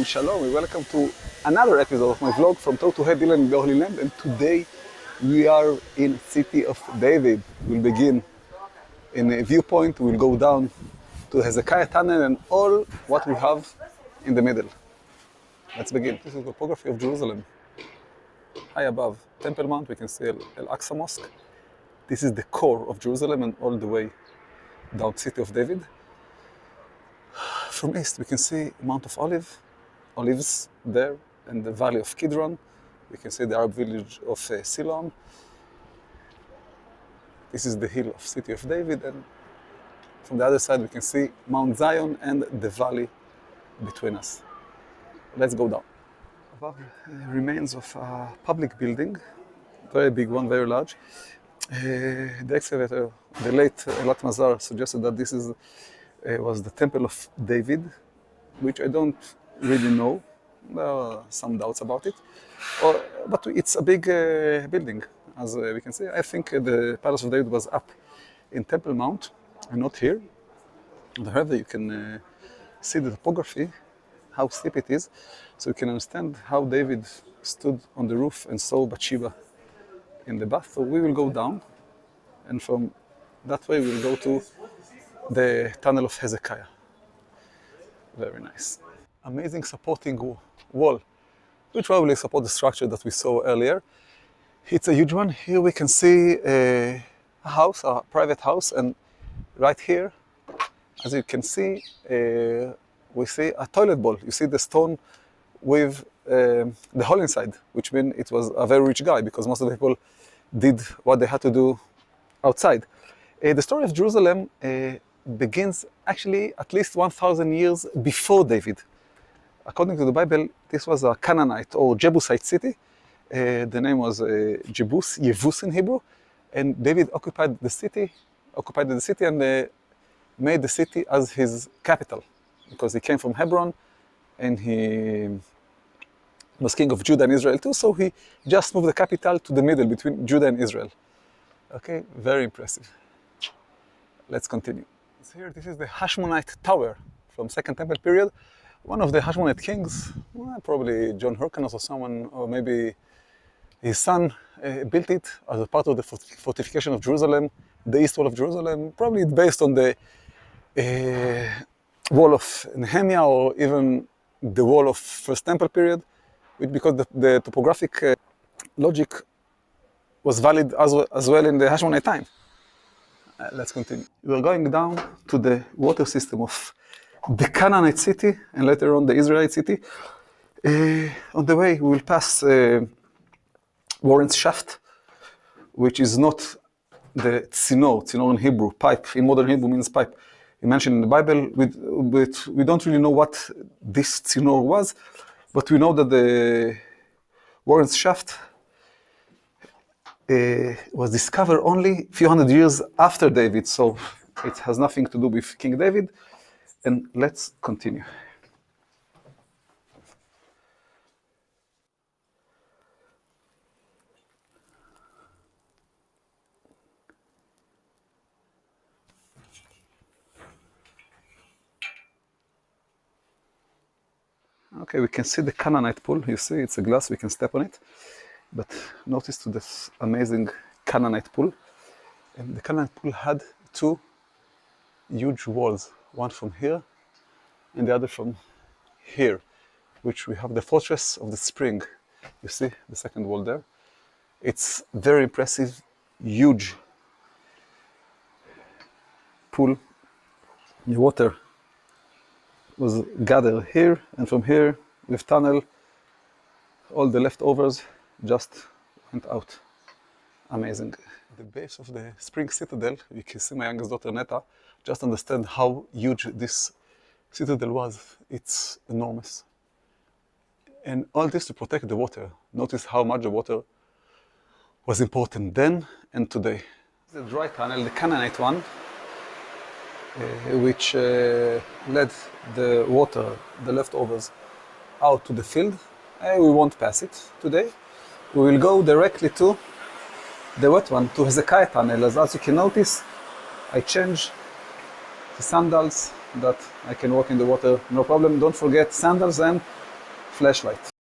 Shalom, and welcome to another episode of my vlog from toe to head Dylan in the Holy Land. And today we are in city of David. We'll begin in a viewpoint, we'll go down to Hezekiah tunnel and all what we have in the middle. Let's begin. This is the topography of Jerusalem. High above Temple Mount, we can see Al-Aqsa Mosque. This is the core of Jerusalem and all the way down city of David. From east, we can see Mount of Olives there, and the valley of Kidron. We can see the Arab village of Siloam. This is the hill of city of David, and from the other side, we can see Mount Zion and the valley between us. Let's go down. Above remains of a public building, very big one, very large. The excavator, the late Elat Mazar, suggested that this was the Temple of David, which I don't really know. There are some doubts about it. But it's a big building, as we can see. I think the Palace of David was up in Temple Mount and not here. However, you can see the topography, how steep it is, so you can understand how David stood on the roof and saw Bathsheba in the bath. So we will go down, and from that way we'll go to the tunnel of Hezekiah. Very nice. Amazing supporting wall, which probably support the structure that we saw earlier. It's a huge one. Here we can see a house, a private house, and right here, as you can see, we see a toilet bowl. You see the stone with the hole inside, which means it was a very rich guy, because most of the people did what they had to do outside. The story of Jerusalem begins actually at least 1,000 years before David. According to the Bible, this was a Canaanite or Jebusite city. The name was Yevus in Hebrew, and David occupied the city and made the city as his capital, because he came from Hebron and he was king of Judah and Israel too, so he just moved the capital to the middle between Judah and Israel. Okay, very impressive. Let's continue. So here, this is the Hashmonite Tower from Second Temple period. One of the Hashmonite kings, probably John Hyrcanus or someone, or maybe his son, built it as a part of the fortification of Jerusalem, the east wall of Jerusalem. Probably based on the wall of Nehemiah, or even the wall of First Temple period, because the topographic logic was valid as well in the Hashmonite time. Let's continue. We are going down to the water system of the Canaanite city and later on the Israelite city. On the way, we will pass Warren's shaft, which is not the tzinor in Hebrew, pipe. In modern Hebrew means pipe. You mentioned in the Bible, we don't really know what this tzinor was, but we know that the Warren's shaft was discovered only a few hundred years after David, so it has nothing to do with King David. And let's continue. Okay, we can see the Canite Pool. You see, it's a glass, we can step on it. But notice to this amazing Canite Pool. And the Canite Pool had two huge walls, one from here and the other from here, which we have the fortress of the spring. You see the second wall there? It's very impressive, huge pool. The water was gathered here, and from here, with tunnel, all the leftovers just went out. Amazing. The base of the spring citadel, you can see my youngest daughter Neta, just understand how huge this citadel was. It's enormous. And all this to protect the water. Notice how much the water was important then and today. The dry tunnel, the Canaanite one, which led the water, the leftovers, out to the field. We won't pass it today. We will go directly to the wet one, to Hezekiah tunnel. As you can notice, I changed the sandals that I can walk in the water, no problem. Don't forget sandals and flashlight.